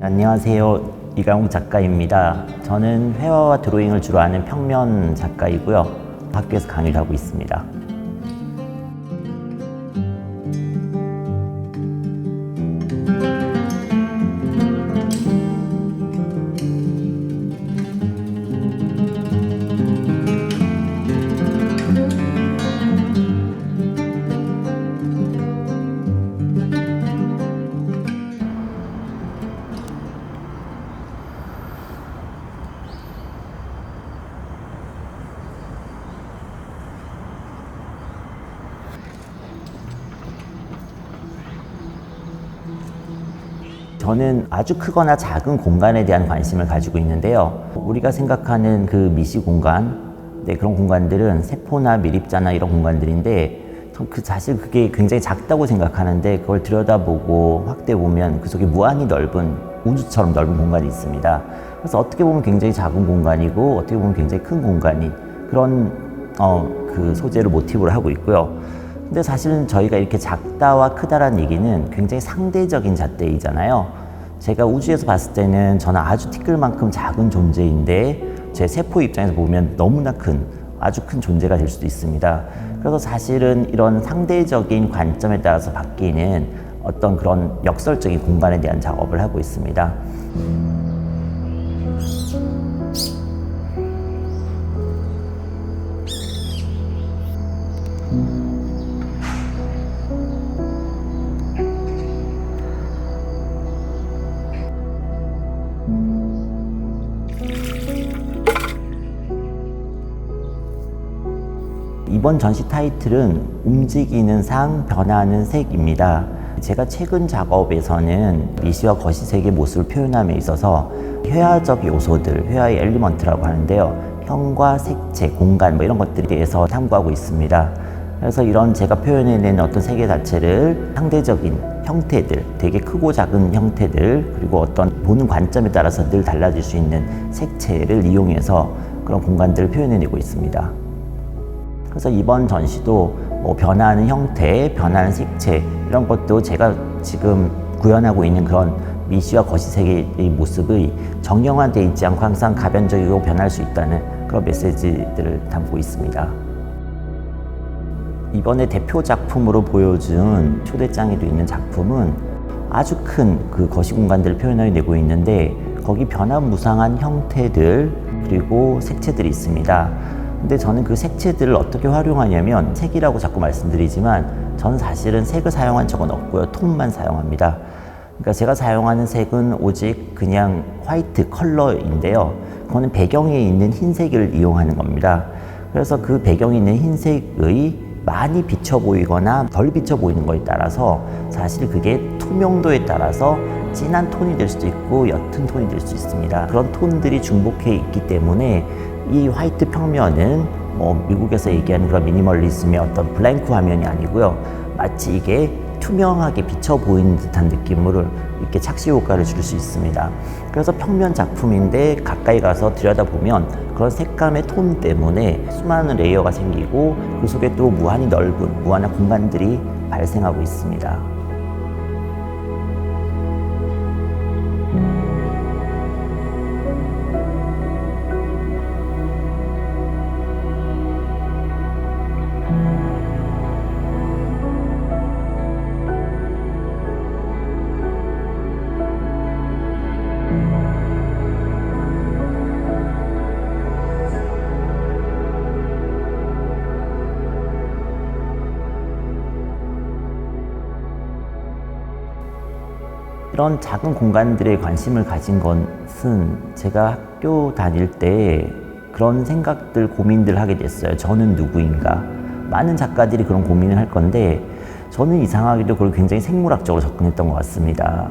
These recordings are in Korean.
안녕하세요. 이강욱 작가입니다. 저는 회화와 드로잉을 주로 하는 평면 작가이고요. 학교에서 강의를 하고 있습니다. 저는 아주 크거나 작은 공간에 대한 관심을 가지고 있는데요. 우리가 생각하는 그 미시 공간, 그런 공간들은 세포나 밀입자나 이런 공간들인데 사실 그게 굉장히 작다고 생각하는데 그걸 들여다보고 확대해 보면 그 속에 무한히 넓은 우주처럼 넓은 공간이 있습니다. 그래서 어떻게 보면 굉장히 작은 공간이고 어떻게 보면 굉장히 큰 공간이 그런 그 소재를 모티브로 하고 있고요. 근데 사실은 저희가 이렇게 작다와 크다라는 얘기는 굉장히 상대적인 잣대이잖아요. 제가 우주에서 봤을 때는 저는 아주 티끌만큼 작은 존재인데 제 세포 입장에서 보면 너무나 큰, 아주 큰 존재가 될 수도 있습니다. 그래서 사실은 이런 상대적인 관점에 따라서 바뀌는 어떤 그런 역설적인 공간에 대한 작업을 하고 있습니다. 이번 전시 타이틀은 움직이는 상, 변화하는 색입니다. 제가 최근 작업에서는 미시와 거시색의 모습을 표현함에 있어서 회화적 요소들, 회화의 엘리먼트라고 하는데요. 형과 색채, 공간 이런 것들에 대해서 탐구하고 있습니다. 그래서 이런 제가 표현해낸 어떤 세계 자체를 상대적인 형태들, 되게 크고 작은 형태들, 그리고 어떤 보는 관점에 따라서 늘 달라질 수 있는 색채를 이용해서 그런 공간들을 표현해내고 있습니다. 그래서 이번 전시도 변화하는 형태, 변화하는 색채 이런 것도 제가 지금 구현하고 있는 그런 미시와 거시색의 모습의 정형화되어 있지 않고 항상 가변적이고 변할 수 있다는 그런 메시지들을 담고 있습니다. 이번에 대표 작품으로 보여준 초대장에도 있는 작품은 아주 큰 그 거시 공간들을 표현해내고 있는데 거기 변화무쌍한 형태들 그리고 색채들이 있습니다. 근데 저는 그 색채들을 어떻게 활용하냐면 색이라고 자꾸 말씀드리지만 저는 사실은 색을 사용한 적은 없고요. 톤만 사용합니다. 그러니까 제가 사용하는 색은 오직 그냥 화이트 컬러인데요. 그거는 배경에 있는 흰색을 이용하는 겁니다. 그래서 그 배경에 있는 흰색의 많이 비쳐 보이거나 덜 비쳐 보이는 거에 따라서 사실 그게 투명도에 따라서 진한 톤이 될 수도 있고 옅은 톤이 될 수 있습니다. 그런 톤들이 중복해 있기 때문에 이 화이트 평면은 미국에서 얘기하는 그런 미니멀리즘의 어떤 블랭크 화면이 아니고요. 마치 이게 투명하게 비쳐 보이는 듯한 느낌으로 이렇게 착시 효과를 줄 수 있습니다. 그래서 평면 작품인데 가까이 가서 들여다보면 그런 색감의 톤 때문에 수많은 레이어가 생기고 그 속에 또 무한히 넓은 무한한 공간들이 발생하고 있습니다. 이런 작은 공간들에 관심을 가진 것은 제가 학교 다닐 때 그런 생각들, 고민들 하게 됐어요. 저는 누구인가? 많은 작가들이 그런 고민을 할 건데 저는 이상하게도 그걸 굉장히 생물학적으로 접근했던 것 같습니다.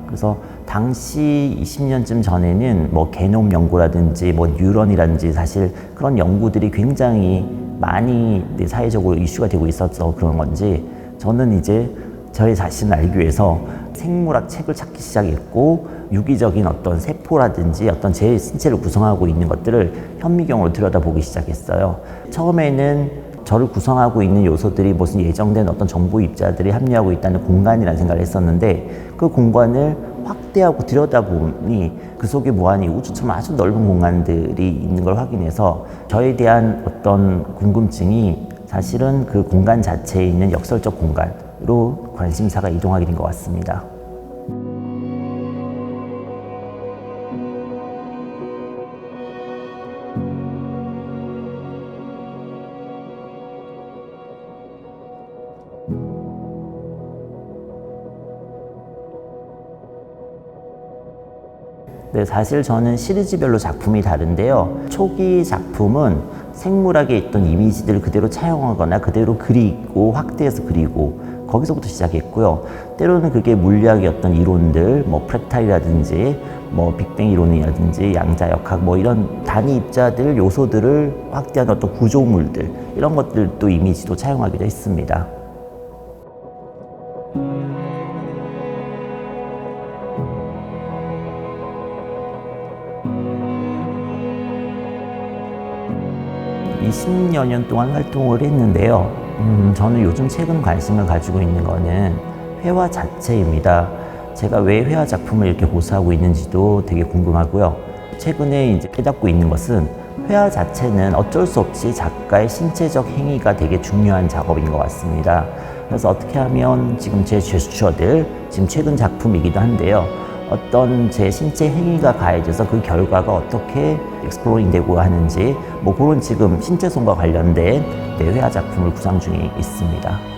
그래서 당시 20년쯤 전에는 게놈 연구라든지 뉴런이라든지 사실 그런 연구들이 굉장히 많이 사회적으로 이슈가 되고 있어서 그런 건지 저는 이제 저의 자신을 알기 위해서 생물학 책을 찾기 시작했고 유기적인 어떤 세포라든지 어떤 제 신체를 구성하고 있는 것들을 현미경으로 들여다보기 시작했어요. 처음에는 저를 구성하고 있는 요소들이 무슨 예정된 어떤 정보 입자들이 함유하고 있다는 공간이라는 생각을 했었는데, 그 공간을 확대하고 들여다보니 그 속에 무한히 우주처럼 아주 넓은 공간들이 있는 걸 확인해서 저에 대한 어떤 궁금증이 사실은 그 공간 자체에 있는 역설적 공간으로 관심사가 이동하게 된 것 같습니다. 네, 사실 저는 시리즈별로 작품이 다른데요. 초기 작품은 생물학에 있던 이미지들을 그대로 차용하거나 그대로 그리고 확대해서 그리고 거기서부터 시작했고요. 때로는 그게 물리학의 어떤 이론들, 뭐 프랙탈이라든지 뭐 빅뱅 이론이라든지 양자역학 뭐 이런 단위 입자들, 요소들을 확대하는 어떤 구조물들, 이런 것들도 이미지도 차용하기도 했습니다. 이 10여 년 동안 활동을 했는데요. 저는 요즘 최근 관심을 가지고 있는 거는 회화 자체입니다. 제가 왜 회화 작품을 이렇게 고수하고 있는지도 되게 궁금하고요. 최근에 이제 깨닫고 있는 것은 회화 자체는 어쩔 수 없이 작가의 신체적 행위가 되게 중요한 작업인 것 같습니다. 그래서 어떻게 하면 지금 제 제스처들, 지금 최근 작품이기도 한데요. 어떤 제 신체 행위가 가해져서 그 결과가 어떻게 익스플로링 되고 하는지, 뭐 그런 지금 신체성과 관련된 회화 작품을 구상 중에 있습니다.